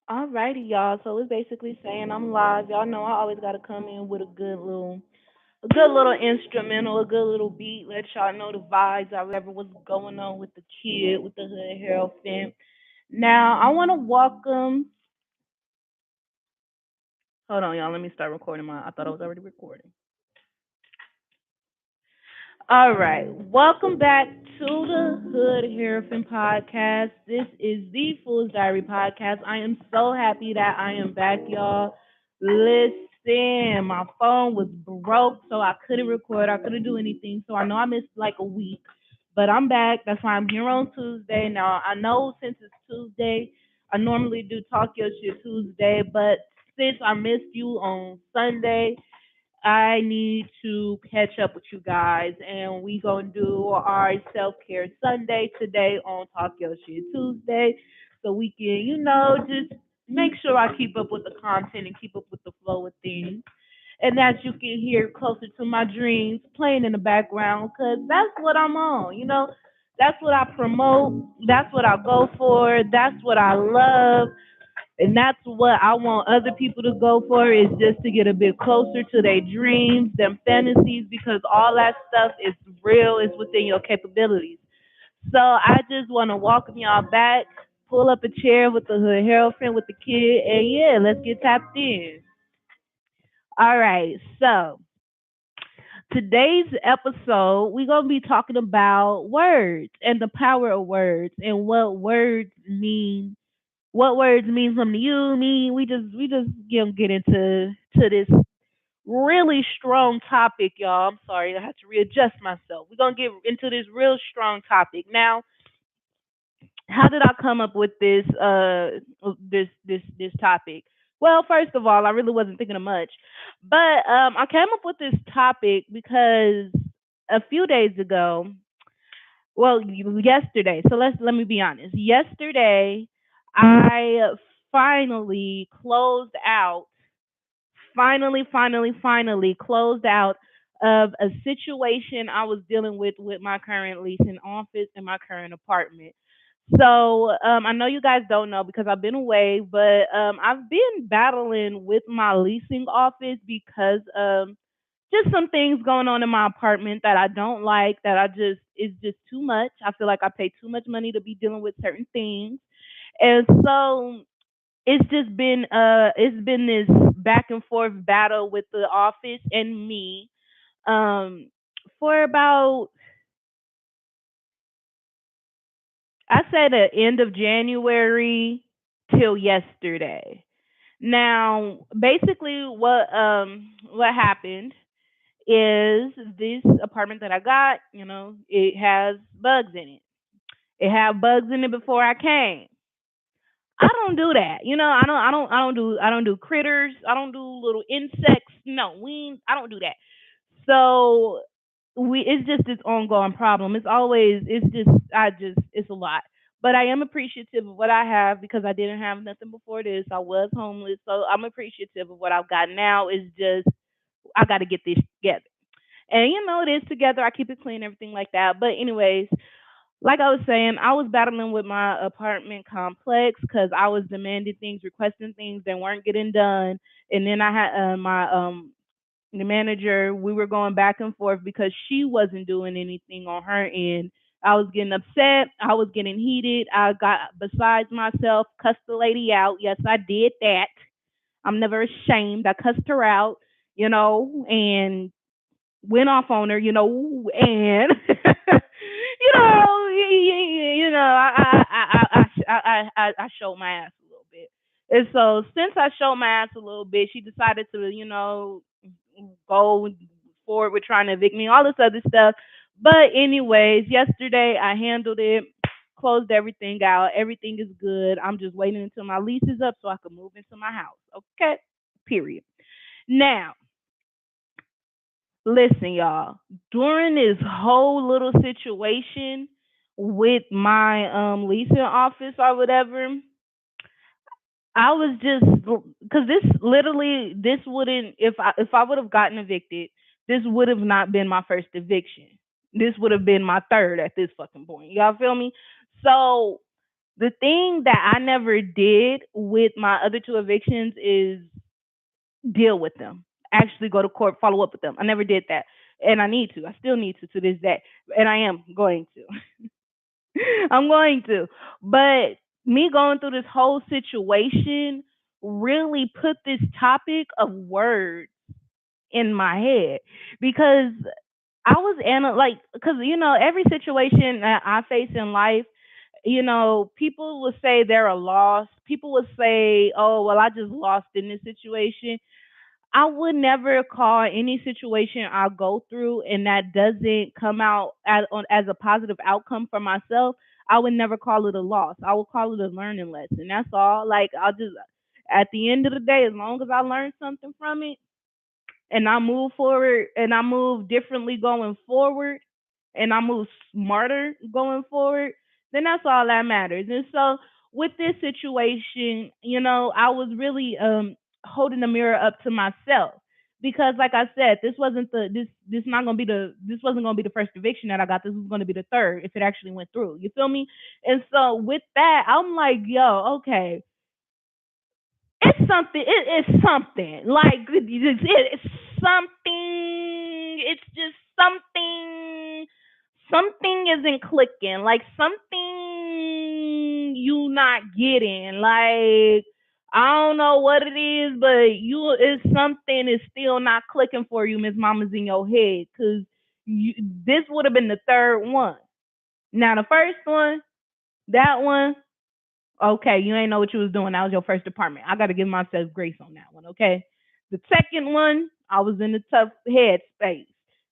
Alrighty, y'all. So it's basically saying I'm live. Y'all know I always gotta come in with a good little instrumental, a good little beat. Let y'all know the vibes, whatever what's going on with the kid, with the hood Hierophant. Now I want to welcome. Hold on, y'all. Let me start recording my. I thought I was already recording. All right. Welcome back to the Hood Hierophant podcast. This is the Fool's Diary podcast. I am so happy that I am back, y'all. Listen, my phone was broke, so I couldn't record. I couldn't do anything. So I know I missed like a week, but I'm back. That's why I'm here on Tuesday. Now, I know since it's Tuesday, I normally do Talk Your Shit Tuesday, but since I missed you on Sunday, I need to catch up with you guys, and we gonna do our self care Sunday today on Talk Your Shit Tuesday, so we can, just make sure I keep up with the content and keep up with the flow of things, and that you can hear closer to my dreams playing in the background, cause that's what I'm on, That's what I promote. That's what I go for. That's what I love. And that's what I want other people to go for is just to get a bit closer to their dreams, them fantasies, because all that stuff is real, it's within your capabilities. So I just want to welcome y'all back, pull up a chair with the hood Hierophant with the kid, and yeah, let's get tapped in. All right, so today's episode, we're going to be talking about words and the power of words and what words mean something to you, me. We just get into this really strong topic, y'all. I'm sorry, I have to readjust myself. We're gonna get into this real strong topic. Now, how did I come up with this topic? Well, first of all, I really wasn't thinking of much. But I came up with this topic because a few days ago, well, yesterday. So let me be honest. Yesterday, I finally closed out. Finally closed out of a situation I was dealing with my current leasing office and my current apartment. So I know you guys don't know because I've been away, but I've been battling with my leasing office because just some things going on in my apartment that I don't like, that I just is just too much. I feel like I pay too much money to be dealing with certain things. And so it's been this back and forth battle with the office and me for about, I say, the end of January till yesterday. Now, basically what happened is this apartment that I got, it has bugs in it. It had bugs in it before I came. I don't do that. I don't do critters. I don't do little insects. No, I don't do that. So it's just this ongoing problem. It's a lot. But I am appreciative of what I have because I didn't have nothing before this. I was homeless. So I'm appreciative of what I've got now. Is just I gotta get this together. And it is together. I keep it clean, everything like that. But anyways, like I was saying, I was battling with my apartment complex because I was demanding things, requesting things that weren't getting done, and then I had my the manager. We were going back and forth because she wasn't doing anything on her end. I was getting upset. I was getting heated. I got besides myself, cussed the lady out. Yes, I did that. I'm never ashamed. I cussed her out, and went off on her, and I showed my ass a little bit. And so since I showed my ass a little bit, she decided to, go forward with trying to evict me, all this other stuff. But anyways, yesterday I handled it, closed everything out. Everything is good. I'm just waiting until my lease is up so I can move into my house. Okay. Period. Now, listen, y'all. During this whole little situation with my leasing office or whatever, I was just because this wouldn't, if I would have gotten evicted, this would have not been my first eviction. This would have been my third at this fucking point. Y'all feel me? So The thing that I never did with my other two evictions is deal with them. Actually go to court, follow up with them. I never did that. And I need to. I still need to this day. And I am going to. I'm going to. But me going through this whole situation really put this topic of words in my head because I was like, because every situation that I face in life, people will say they're a loss. People will say, "Oh, well, I just lost in this situation." I would never call any situation I go through and that doesn't come out as a positive outcome for myself. I would never call it a loss. I would call it a learning lesson. That's all. Like I'll just at the end of the day, as long as I learn something from it, and I move forward and I move differently going forward and I move smarter going forward, then that's all that matters. And so with this situation, I was really holding the mirror up to myself because like I said, this not gonna be this wasn't gonna be the first eviction that I got. This was gonna be the third if it actually went through. You feel me? And so with that, I'm like, yo, okay, it's something. It is something. Like it's something. It's just something. Something isn't clicking. Like something you not getting. Like I don't know what it is, but it's something is still not clicking for you, Miss Mama's in your head, because this would have been the third one. Now the first one, that one, okay, you ain't know what you was doing. That was your first department. I got to give myself grace on that one, okay? The second one, I was in a tough head space.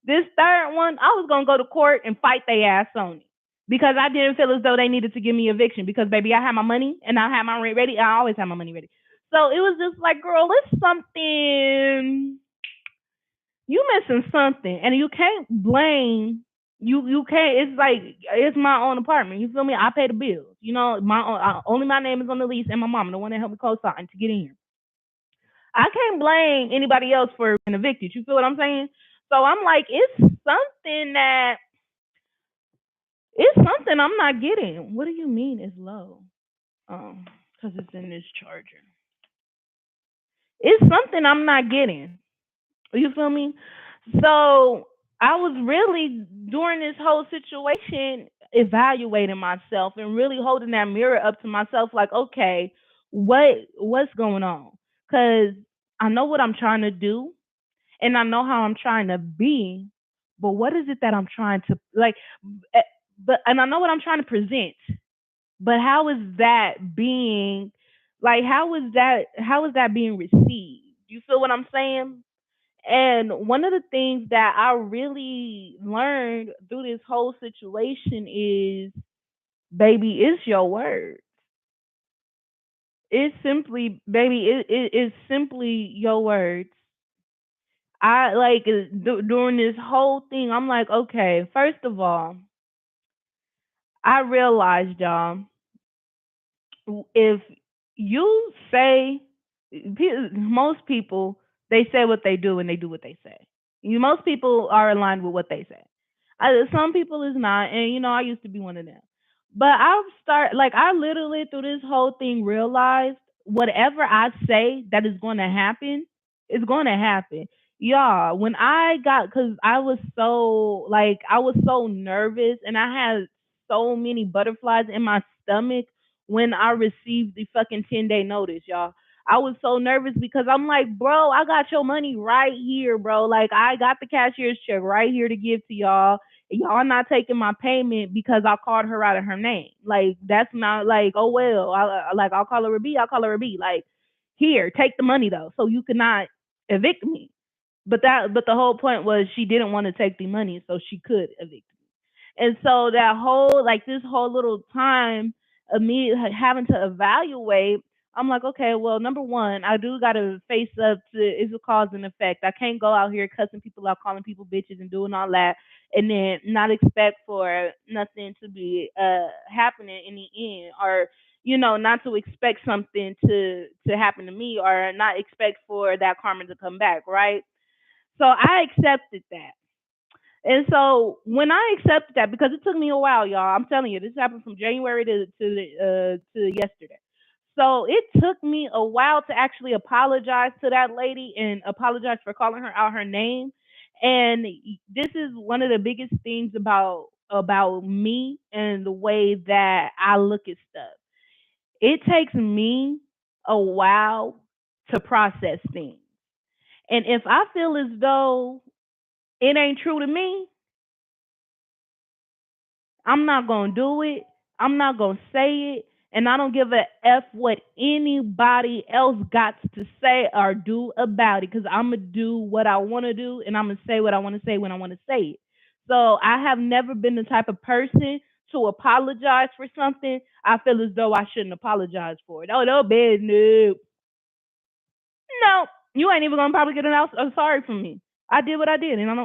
This third one, I was going to go to court and fight their ass on it because I didn't feel as though they needed to give me eviction because, baby, I had my money and I had my rent ready. I always have my money ready. So it was just like, girl, it's something you missing something, and you can't blame you can't. It's like it's my own apartment. You feel me? I pay the bills. My own, only my name is on the lease, and my mom, the one that helped me co-sign to get in here. I can't blame anybody else for being evicted. You feel what I'm saying? So I'm like, it's something I'm not getting. What do you mean it's low? Because it's in this charger. It's something I'm not getting. You feel me? So I was really during this whole situation evaluating myself and really holding that mirror up to myself, like, okay, what's going on? Because I know what I'm trying to do, and I know how I'm trying to be, but what is it that I'm trying to like? eh, But and I know what I'm trying to present, but how is that being like? How is that being received? You feel what I'm saying? And one of the things that I really learned through this whole situation is, baby, it's your word. It's simply, baby, it's simply your words. I like during this whole thing, I'm like, okay, first of all, I realized, y'all, if you say most people they say what they do and they do what they say. Most people are aligned with what they say. Some people is not, and I used to be one of them. But I literally through this whole thing realized whatever I say that is going to happen is going to happen. Y'all, when I got, cause I was so nervous and I had so many butterflies in my stomach when I received the fucking 10-day notice, y'all. I was so nervous because I'm like, bro, I got your money right here, bro. Like, I got the cashier's check right here to give to y'all. Y'all not taking my payment because I called her out of her name. Like, that's not like, oh, well, I'll call her a B. I'll call her a B. Like, here, take the money, though, so you cannot evict me. But the whole point was she didn't want to take the money, so she could evict. And so that whole this whole little time of me having to evaluate, I'm like, okay, well, number one, I do got to face up to is a cause and effect. I can't go out here cussing people out, calling people bitches, and doing all that, and then not expect for nothing to be happening in the end, or not to expect something to happen to me, or not expect for that karma to come back, right? So I accepted that. And so when I accepted that, because it took me a while, y'all, I'm telling you, this happened from January to yesterday. So it took me a while to actually apologize to that lady and apologize for calling her out her name. And this is one of the biggest things about me and the way that I look at stuff. It takes me a while to process things. And if I feel as though it ain't true to me, I'm not gonna do it. I'm not gonna say it. And I don't give a F what anybody else got to say or do about it, because I'm gonna do what I wanna do and I'm gonna say what I wanna say when I wanna say it. So I have never been the type of person to apologize for something I feel as though I shouldn't apologize for it. Oh no, bad no. No, you ain't even gonna probably get an out sorry from me. I did what I did and I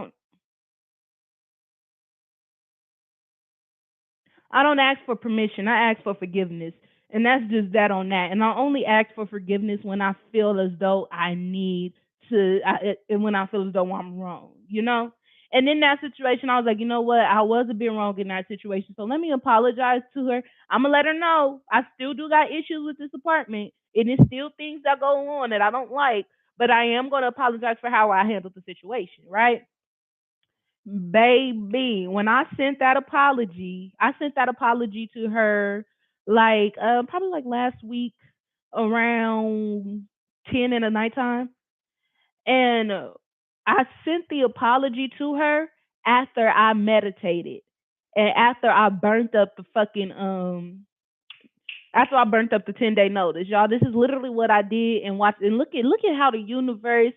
don't ask for permission. I ask for forgiveness. And that's just that on that. And I only ask for forgiveness when I feel as though I need and when I feel as though I'm wrong, you know? And in that situation, I was like, you know what? I was a bit wrong in that situation. So let me apologize to her. I'm going to let her know I still do got issues with this apartment. And there's still things that go on that I don't like. But I am going to apologize for how I handled the situation, right? Baby, when I sent that apology to her like probably like last week around 10 in the nighttime. And I sent the apology to her after I meditated and after I burnt up the fucking after I burnt up the 10-day notice, y'all. This is literally what I did, and watch and look at how the universe,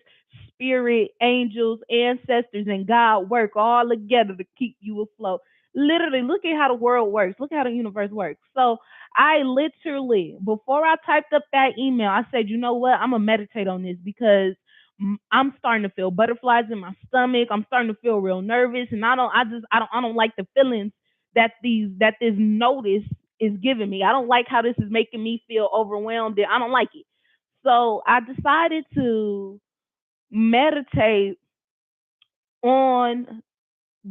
spirit, angels, ancestors, and God work all together to keep you afloat. Literally, look at how the world works. Look at how the universe works. So I literally, before I typed up that email, I said, you know what? I'm gonna meditate on this because I'm starting to feel butterflies in my stomach. I'm starting to feel real nervous, and I don't like the feelings that this notice is giving me. I don't like how this is making me feel overwhelmed. I don't like it. So I decided to meditate on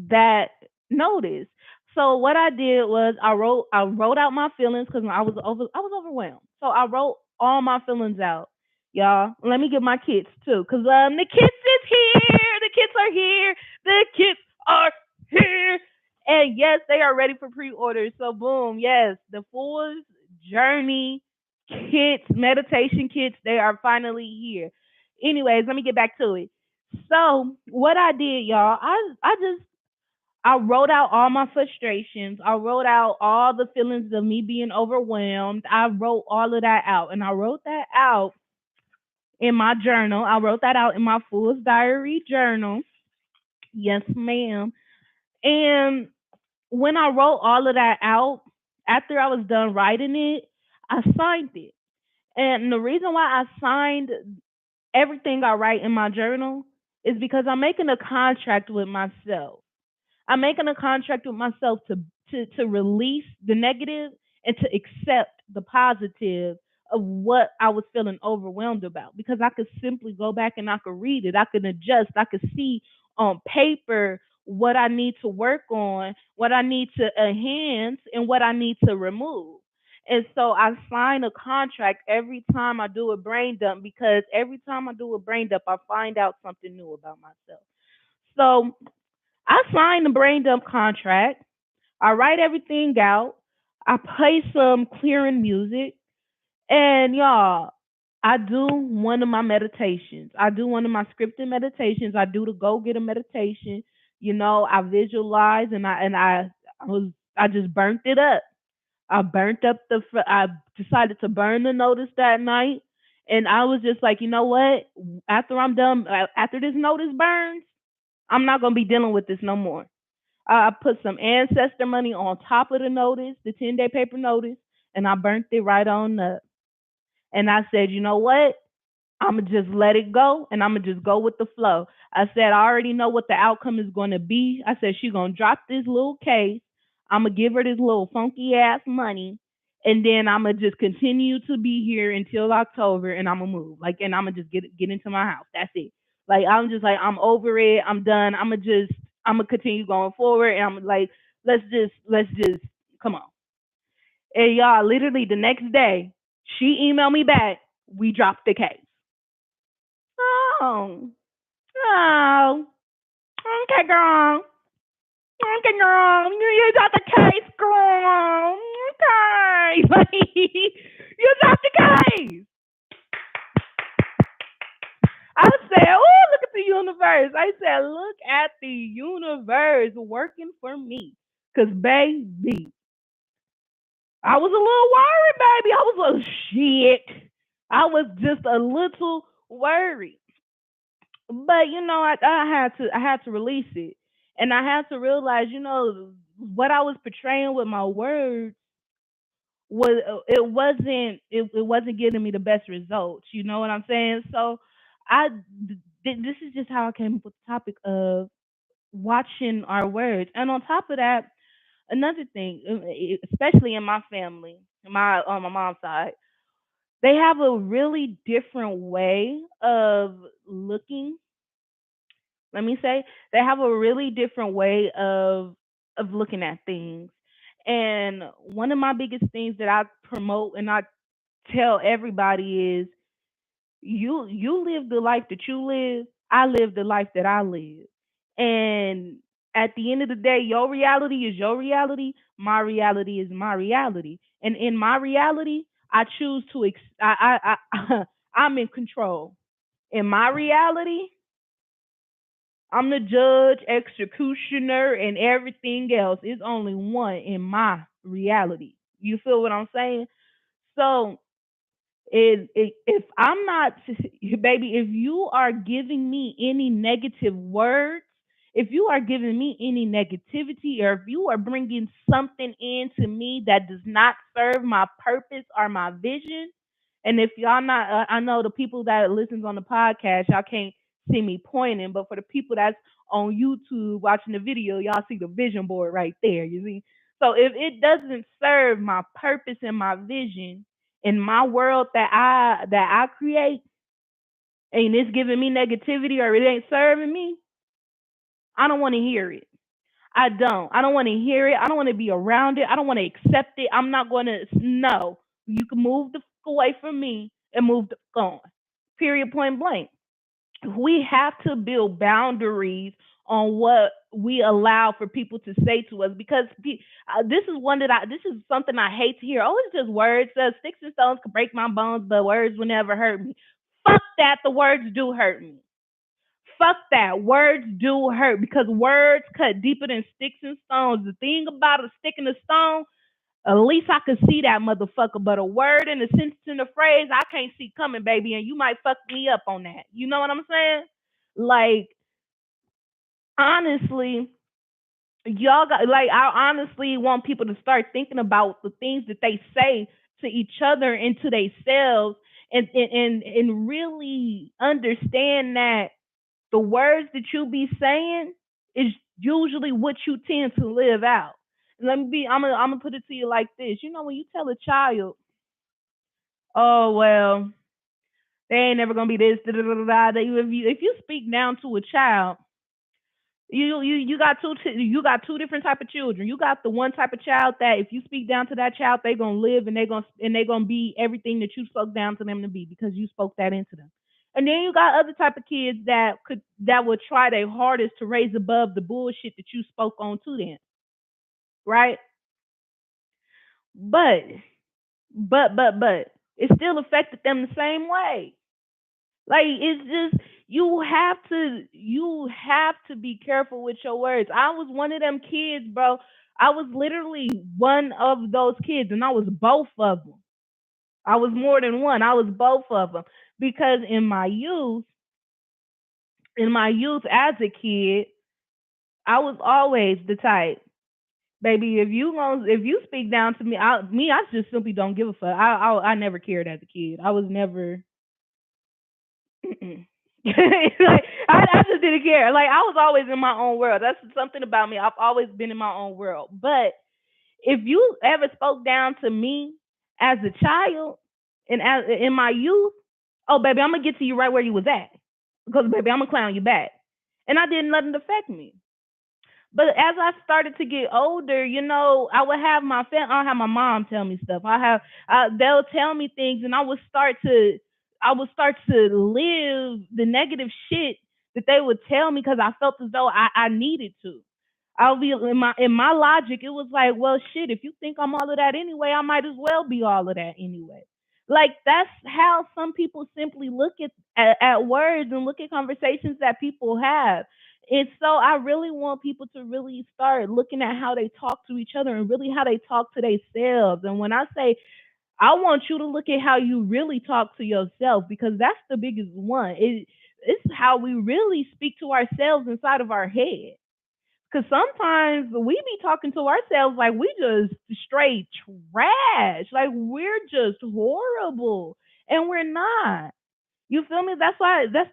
that notice. So what I did was I wrote out my feelings because I was overwhelmed. So I wrote all my feelings out, y'all. Let me get my kids too, cause the kids is here. The kids are here. The kids are here. And yes, they are ready for pre-order. So boom, yes, the Fool's Journey kits, meditation kits, they are finally here. Anyways, let me get back to it. So what I did, y'all, I wrote out all my frustrations. I wrote out all the feelings of me being overwhelmed. I wrote all of that out. And I wrote that out in my journal. I wrote that out in my Fool's Diary journal. Yes, ma'am. And when I wrote all of that out, after I was done writing it, I signed it. And the reason why I signed everything I write in my journal is because I'm making a contract with myself. I'm making a contract with myself to release the negative and to accept the positive of what I was feeling overwhelmed about, because I could simply go back and I could read it. I could adjust. I could see on paper what I need to work on, what I need to enhance, and what I need to remove. And so I sign a contract every time I do a brain dump, because every time I do a brain dump, I find out something new about myself. So I sign the brain dump contract. I write everything out. I play some clearing music. And y'all, I do one of my meditations. I do one of my scripted meditations. I do the go get a meditation. You know, I visualize I was I just burnt it up. I burnt up I decided to burn the notice that night. And I was just like, you know what? After I'm done, after this notice burns, I'm not gonna be dealing with this no more. I put some ancestor money on top of the notice, the 10-day paper notice, and I burnt it right on up. And I said, you know what? I'm gonna just let it go, and I'm gonna just go with the flow. I said, I already know what the outcome is gonna be. I said, she's gonna drop this little case. I'm gonna give her this little funky ass money, and then I'm gonna just continue to be here until October, and I'm gonna move. Like, and I'm gonna just get into my house. That's it. Like, I'm just like, I'm over it. I'm done. I'm gonna just I'm gonna continue going forward, and I'm like, let's just come on. And y'all, literally the next day, she emailed me back. We dropped the case. Oh, oh, okay, girl. Okay, girl. You dropped the case, girl. Okay, like you dropped the case. I said, oh, look at the universe. I said, look at the universe working for me. Cause baby, I was a little worried, baby. I was a shit. I was just a little worried. But I had to release it. And I had to realize, what I was portraying with my words was it wasn't getting me the best results. You know what I'm saying? So I this is just how I came up with the topic of watching our words. And on top of that, another thing, especially in my family, my on my mom's side, they have a really different way of looking. Let me say they have a really different way of looking at things. And one of my biggest things that I promote and I tell everybody is you live the life that you live, I live the life that I live. And at the end of the day, your reality is your reality, my reality is my reality. And in my reality, I choose to I'm in control. In my reality, I'm the judge, executioner, and everything else. It's only one in my reality. You feel what I'm saying? So if I'm not, baby, if you are giving me any negative words, if you are giving me any negativity, or if you are bringing something into me that does not serve my purpose or my vision, and if y'all not, I know the people that listens on the podcast, y'all can't see me pointing, but for the people that's on YouTube watching the video, y'all see the vision board right there. You see, so if it doesn't serve my purpose and my vision in my world that I create, and it's giving me negativity or it ain't serving me, I don't want to hear it. I don't. I don't want to hear it. I don't want to be around it. I don't want to accept it. I'm not going to. No. You can move the fuck away from me and move the fuck on. Period. Point blank. We have to build boundaries on what we allow for people to say to us, because this is something I hate to hear. Oh, it's just words. Sticks and stones can break my bones, but words will never hurt me. Fuck that. The words do hurt me. Fuck that. Words do hurt because words cut deeper than sticks and stones. The thing about a stick and a stone, at least I could see that motherfucker. But a word and a sentence and a phrase, I can't see coming, baby. And you might fuck me up on that. You know what I'm saying? Like, honestly, y'all got, like, I honestly want people to start thinking about the things that they say to each other and to themselves, and really understand that the words that you be saying is usually what you tend to live out. I'm gonna put it to you like this. When you tell a child, oh well, they ain't never gonna be this, da, da, da, da, da. If you speak down to a child, you got two different type of children. You got the one type of child that if you speak down to that child, they gonna live and they gonna be everything that you spoke down to them to be because you spoke that into them. And then you got other type of kids that would try their hardest to raise above the bullshit that you spoke on to them, right? But but it still affected them the same way. Like, it's just, you have to be careful with your words. I was one of them kids, bro. I was literally one of those kids, and I was both of them. I was more than one. I was both of them because in my youth as a kid, I was always the type, baby. If you speak down to me, I just simply don't give a fuck. I never cared as a kid. I was never. Mm-mm. Like, I just didn't care. Like, I was always in my own world. That's something about me. I've always been in my own world. But if you ever spoke down to me as a child and in my youth, oh baby, I'm gonna get to you right where you was at, because baby, I'm gonna clown you back. And I didn't let it affect me. But as I started to get older, I would have I'll have my mom tell me stuff. They'll tell me things, and I would start to live the negative shit that they would tell me because I felt as though I needed to. I'll be in my logic. It was like, well, shit. If you think I'm all of that anyway, I might as well be all of that anyway. Like that's how some people simply look at words and look at conversations that people have. And so I really want people to really start looking at how they talk to each other and really how they talk to themselves. And when I say I want you to look at how you really talk to yourself because that's the biggest one. It's how we really speak to ourselves inside of our head. Because sometimes we be talking to ourselves like we just straight trash, like we're just horrible, and we're not. You feel me? That's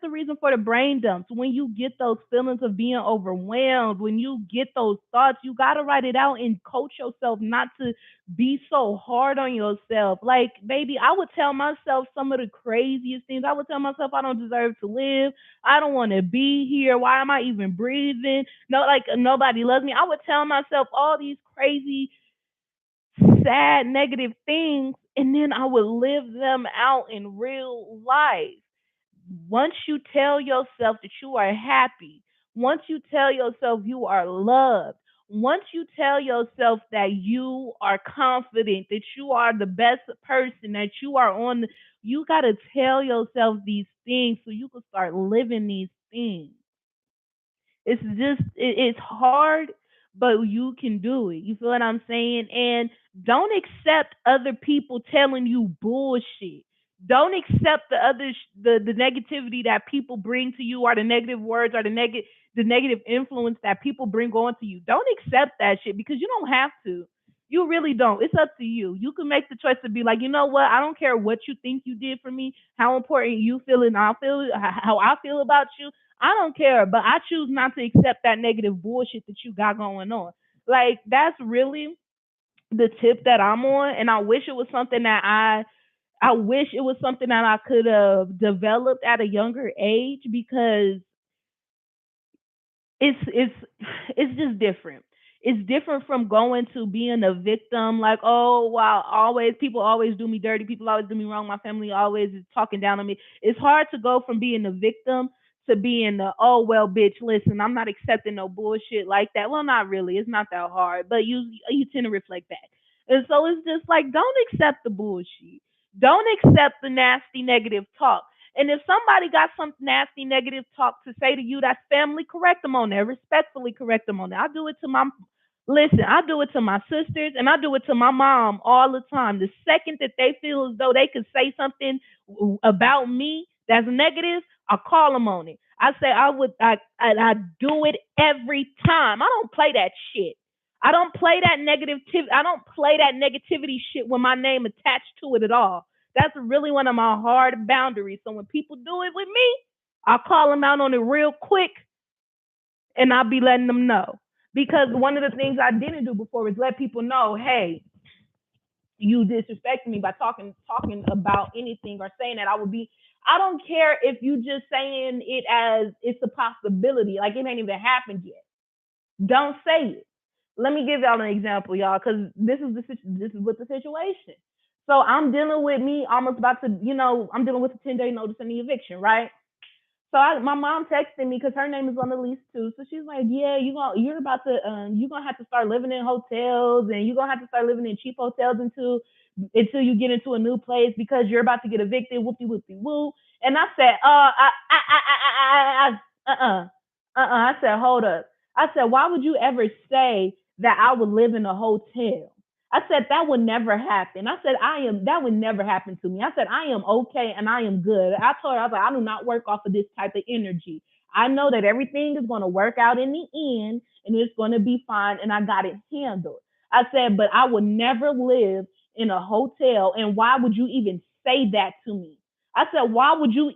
the reason for the brain dumps. When you get those feelings of being overwhelmed, when you get those thoughts, you gotta write it out and coach yourself not to be so hard on yourself. Like, baby, I would tell myself some of the craziest things. I would tell myself I don't deserve to live. I don't want to be here. Why am I even breathing? No, like nobody loves me. I would tell myself all these crazy, sad, negative things, and then I would live them out in real life. Once you tell yourself that you are happy, once you tell yourself you are loved, once you tell yourself that you are confident, that you are the best person, that you are you got to tell yourself these things so you can start living these things. It's hard, but you can do it. You feel what I'm saying? And don't accept other people telling you bullshit. Don't accept the negativity that people bring to you, or the negative words, or the negative influence that people bring on to you. Don't accept that shit because you don't have to. You really don't. It's up to you. You can make the choice to be like, you know what? I don't care what you think you did for me, how important you feel, and I feel how I feel about you. I don't care, but I choose not to accept that negative bullshit that you got going on. Like that's really the tip that I'm on, and I wish it was something that I wish it was something that I could have developed at a younger age because it's it's just different. It's different from going to being a victim, like, oh wow, always people always do me dirty, people always do me wrong, my family always is talking down on me. It's hard to go from being a victim to being the oh well bitch, listen, I'm not accepting no bullshit like that. Well, not really. It's not that hard, but you tend to reflect back. And so it's just like don't accept the bullshit. Don't accept the nasty negative talk. And if somebody got some nasty negative talk to say to you, that's family, correct them on that. Respectfully correct them on that. I do it to my sisters and I do it to my mom all the time. The second that they feel as though they could say something about me that's negative, I call them on it. I say I do it every time. I don't play that shit. I don't play that I don't play that negativity shit with my name attached to it at all. That's really one of my hard boundaries. So when people do it with me, I'll call them out on it real quick and I'll be letting them know. Because one of the things I didn't do before is let people know, hey, you disrespecting me by talking about anything or saying that I don't care if you just saying it as it's a possibility, like it ain't even happened yet. Don't say it. Let me give y'all an example, y'all, because this is what the situation. So I'm dealing with me almost about to, I'm dealing with a 10-day notice and the eviction, right? So my mom texted me because her name is on the lease too. So she's like, "Yeah, you're about to you're gonna have to start living in hotels, and you're gonna have to start living in cheap hotels until you get into a new place because you're about to get evicted. Whoopty whoopty woo." And I said, I said, hold up. I said, why would you ever say that I would live in a hotel? I said that would never happen. I said that would never happen to me. I said I am okay and I am good. I told her I was like I do not work off of this type of energy. I know that everything is going to work out in the end and it's going to be fine and I got it handled. I said, but I would never live in a hotel and why would you even say that to me? I said, why would that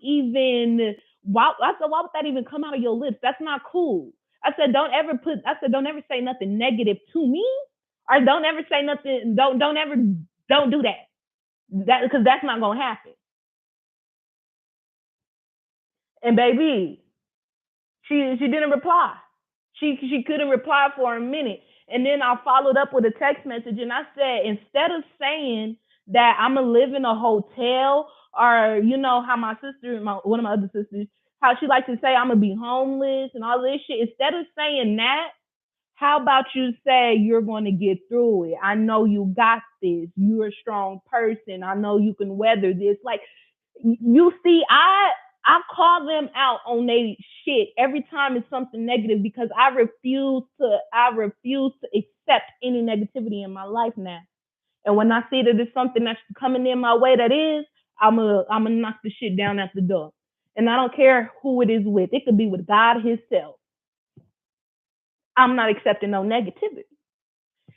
even come out of your lips? That's not cool. I said, don't ever say nothing negative to me or don't ever say nothing. Don't do that. Because that's not gonna happen. And baby, she didn't reply. She couldn't reply for a minute. And then I followed up with a text message and I said, instead of saying that I'm gonna live in a hotel, or you know how my sister, one of my other sisters, how she likes to say I'm gonna be homeless and all this shit. Instead of saying that, how about you say you're going to get through it? I know you got this. You're a strong person. I know you can weather this. Like, you see, I call them out on they shit every time it's something negative, because I refuse to accept any negativity in my life now. And when I see that it's something that's coming in my way that is, I'm gonna knock the shit down at the door. And I don't care who it is with. It could be with God Himself. I'm not accepting no negativity.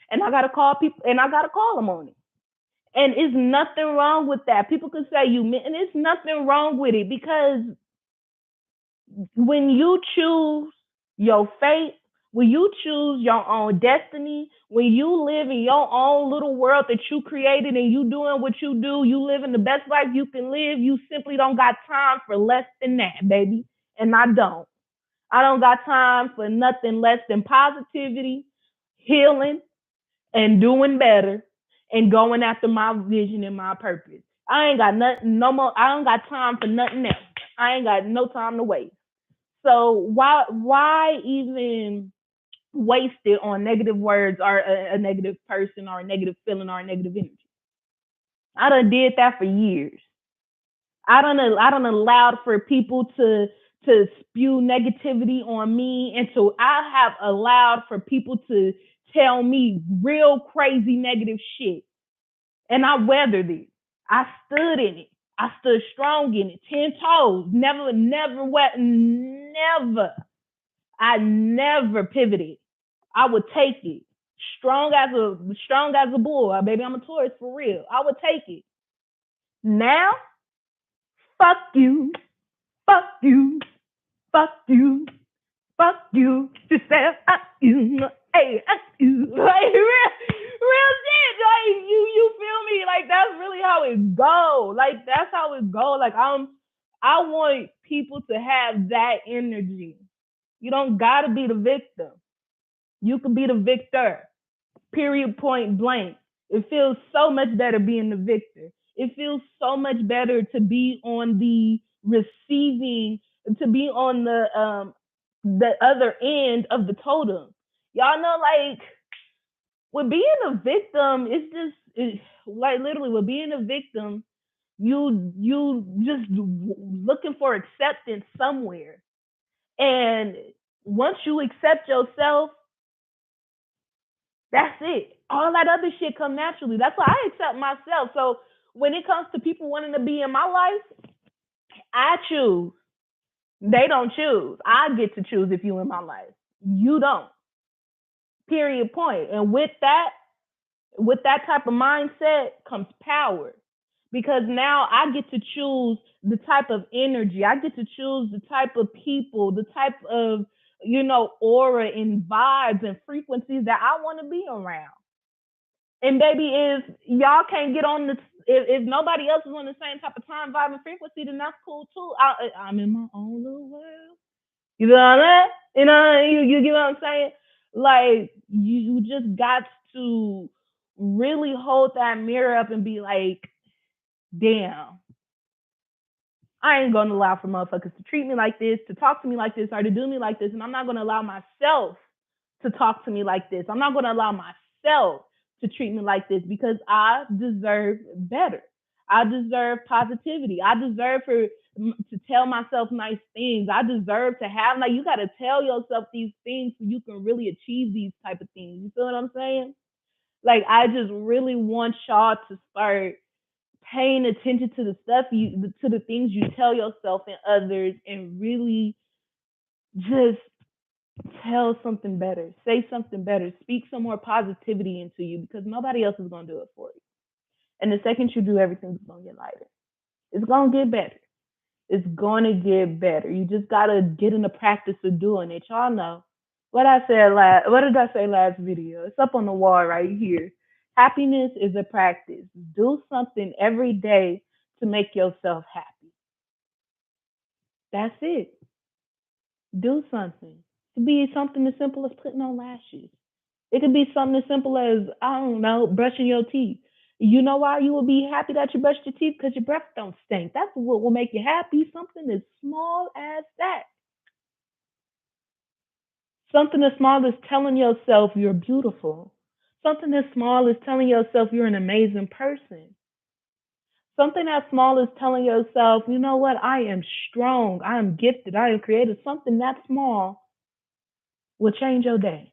And I gotta call people, and I gotta call them on it. And it's nothing wrong with that. People can say you, and it's nothing wrong with it, because when you choose your fate, when you choose your own destiny, when you live in your own little world that you created and you doing what you do, you living the best life you can live, you simply don't got time for less than that, baby. And I don't. I don't got time for nothing less than positivity, healing, and doing better and going after my vision and my purpose. I ain't got nothing no more. I don't got time for nothing else. I ain't got no time to waste. So why even waste it on negative words, or a negative person, or a negative feeling, or a negative energy? I done did that for years. I done allowed for people to spew negativity on me, and so I have allowed for people to tell me real crazy negative shit, and I weathered it. I stood in it. I stood strong in it, 10 toes. Never. I never pivoted. I would take it. Strong as a bull. Baby, I'm a Taurus for real. I would take it. Now, fuck you, fuck you, fuck you, fuck you, yourself, you, hey, you, like real shit. Like you feel me? Like that's really how it go. Like that's how it go. Like I want people to have that energy. You don't gotta be the victim. You can be the victor. Period, point blank. It feels so much better being the victor. It feels so much better to be on the receiving, to be on the other end of the totem. Y'all know, like, with being a victim, like literally with being a victim, you just looking for acceptance somewhere. And once you accept yourself, that's it. All that other shit come naturally. That's why I accept myself. So when it comes to people wanting to be in my life, I choose. They don't choose. I get to choose if you in my life. You don't. Period, point. And with that type of mindset comes power. Because now I get to choose the type of energy. I get to choose the type of people, the type of, aura and vibes and frequencies that I want to be around. And baby, if y'all can't get on the, if nobody else is on the same type of time, vibe, and frequency, then that's cool too. I'm in my own little world. You know what I'm saying? You get what I'm saying? Like you just got to really hold that mirror up and be like, damn, I ain't gonna allow for motherfuckers to treat me like this, to talk to me like this, or to do me like this, and I'm not gonna allow myself to talk to me like this. I'm not gonna allow myself to treat me like this, because I deserve better. I deserve positivity. I deserve to tell myself nice things. I deserve to have, like, you gotta tell yourself these things so you can really achieve these type of things. You feel what I'm saying? Like, I just really want y'all to start paying attention to the stuff to the things you tell yourself and others, and really just tell something better, say something better, speak some more positivity into you, because nobody else is gonna do it for you. And the second you do, everything's gonna get lighter. It's gonna get better. It's gonna get better. You just gotta get in the practice of doing it. Y'all know what I said last. What did I say last video? It's up on the wall right here. Happiness is a practice. Do something every day to make yourself happy. That's it. Do something. could be something as simple as putting on lashes. It could be something as simple as, I don't know, brushing your teeth. You know why you will be happy that you brushed your teeth? Because your breath don't stink. That's what will make you happy. Something as small as that. Something as small as telling yourself you're beautiful. Something as small as telling yourself you're an amazing person. Something as small as telling yourself, you know what, I am strong, I am gifted, I am creative. Something that small will change your day.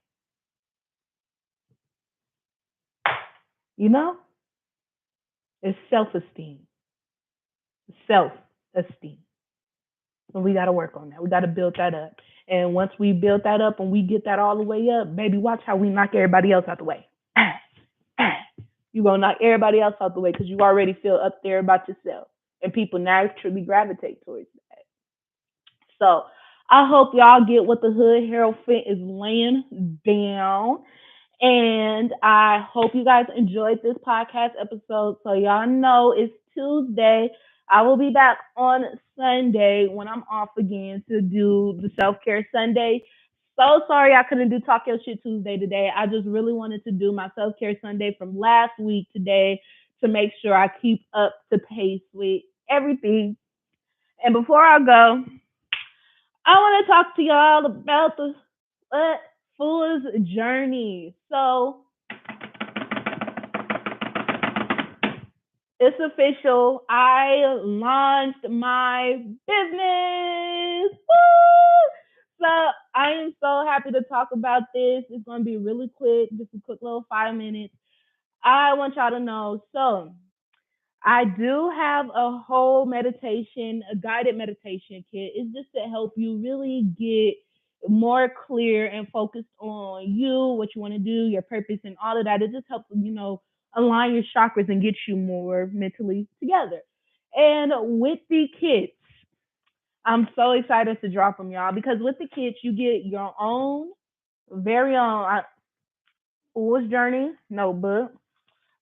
You know, it's self esteem. Self esteem. And we got to work on that. We got to build that up. And once we build that up and we get that all the way up, baby, watch how we knock everybody else out the way. You're going to knock everybody else out the way because you already feel up there about yourself. And people naturally gravitate towards that. So I hope y'all get what the Hood Hierophant is laying down. And I hope you guys enjoyed this podcast episode. So y'all know it's Tuesday. I will be back on Sunday when I'm off again to do the self care Sunday. So sorry I couldn't do Talk Your Shit Tuesday today. I just really wanted to do my self care Sunday from last week today to make sure I keep up to pace with everything. And before I go, I want to talk to y'all about the fool's journey. So it's official. I launched my business. Woo! So I am so happy to talk about this. It's going to be really quick, just a quick little 5 minutes. I want y'all to know. So I do have a whole meditation, a guided meditation kit. It's just to help you really get more clear and focused on you, what you want to do, your purpose, and all of that. It just helps, align your chakras and get you more mentally together. And with the kits, I'm so excited to drop them, y'all, because with the kits, you get your own, very own Fool's Journey notebook.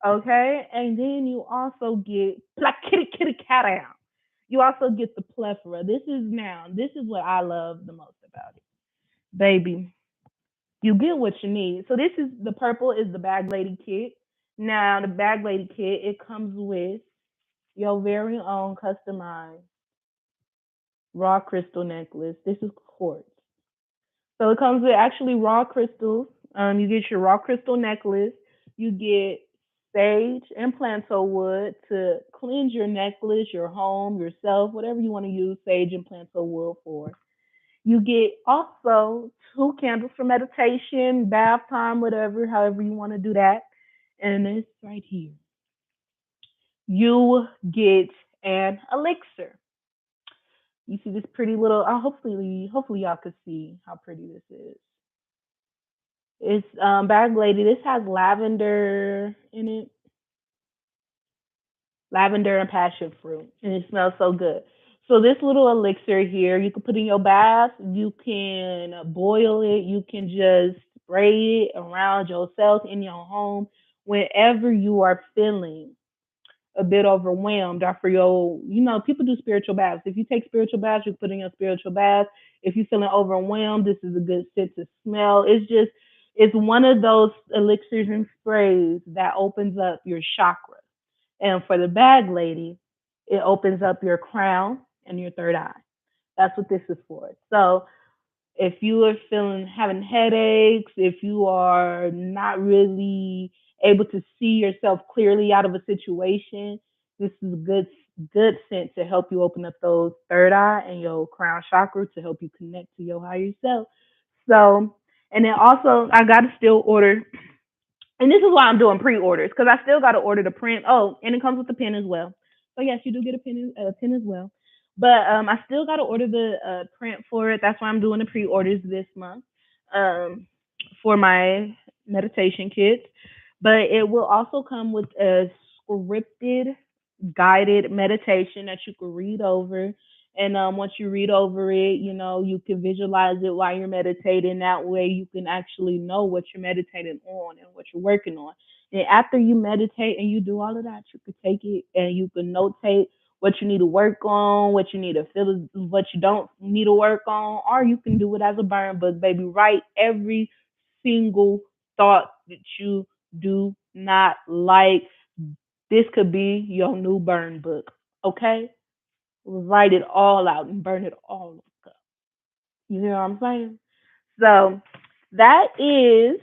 Okay, and then you also get like kitty kitty cat out. You also get the plethora. This is what I love the most about it, baby. You get what you need. So this is the purple is the bag lady kit. Now the bag lady kit it comes with your very own customized raw crystal necklace. This is quartz. So it comes with actually raw crystals. You get your raw crystal necklace. You get sage and plantain wood to cleanse your necklace, your home, yourself, whatever you want to use sage and plantain wood for. You get also two candles for meditation, bath time, whatever, however you want to do that. And it's right here. You get an elixir. You see this pretty little. Hopefully y'all can see how pretty this is. It's bag lady. This has lavender in it, lavender and passion fruit, and it smells so good. So this little elixir here, you can put in your bath. You can boil it. You can just spray it around yourself in your home whenever you are feeling a bit overwhelmed or for your, people do spiritual baths. If you take spiritual baths, you put in your spiritual bath. If you're feeling overwhelmed, this is a good scent to smell. It's one of those elixirs and sprays that opens up your chakra. And for the bag lady, it opens up your crown and your third eye. That's what this is for. So if you are having headaches, if you are not really able to see yourself clearly out of a situation, this is a good scent to help you open up those third eye and your crown chakra to help you connect to your higher self. So, and then also I gotta still order, and this is why I'm doing pre-orders because I still gotta order the print. Oh, and it comes with the pen as well. So yes, you do get a pen as well. But I still got to order the print for it. That's why I'm doing the pre-orders this month um, for my meditation kits. But it will also come with a scripted, guided meditation that you can read over. And once you read over it, you can visualize it while you're meditating. That way, you can actually know what you're meditating on and what you're working on. And after you meditate and you do all of that, you can take it and you can notate what you need to work on, what you need to feel, what you don't need to work on, or you can do it as a burn book, baby. Write every single thought that you do not like. This could be your new burn book. Okay? Write it all out and burn it all up. You hear what I'm saying? So that is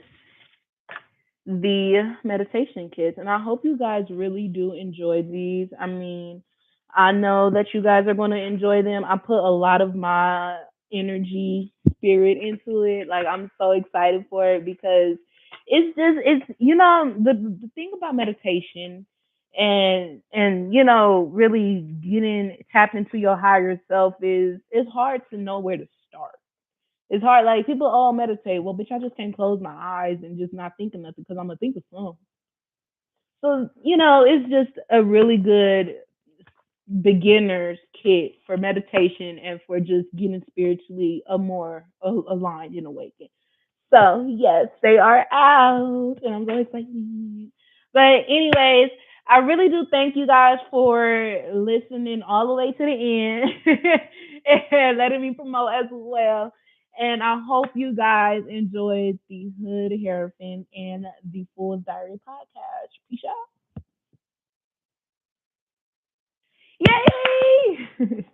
the meditation kits. And I hope you guys really do enjoy these. I mean, I know that you guys are going to enjoy them. I put a lot of my energy, spirit into it. Like, I'm so excited for it because it's the thing about meditation and really getting tapped into your higher self is it's hard to know where to start. It's hard. Like people all meditate. Well, bitch, I just can't close my eyes and just not think of nothing because I'm gonna think of something. So it's just a really good beginner's kit for meditation and for just getting spiritually a more aligned and awakened. So yes, they are out, and I'm really excited. But anyways, I really do thank you guys for listening all the way to the end and letting me promote as well. And I hope you guys enjoyed the Hood Hierophant and the Fool's Diary podcast. Peace out. Yay!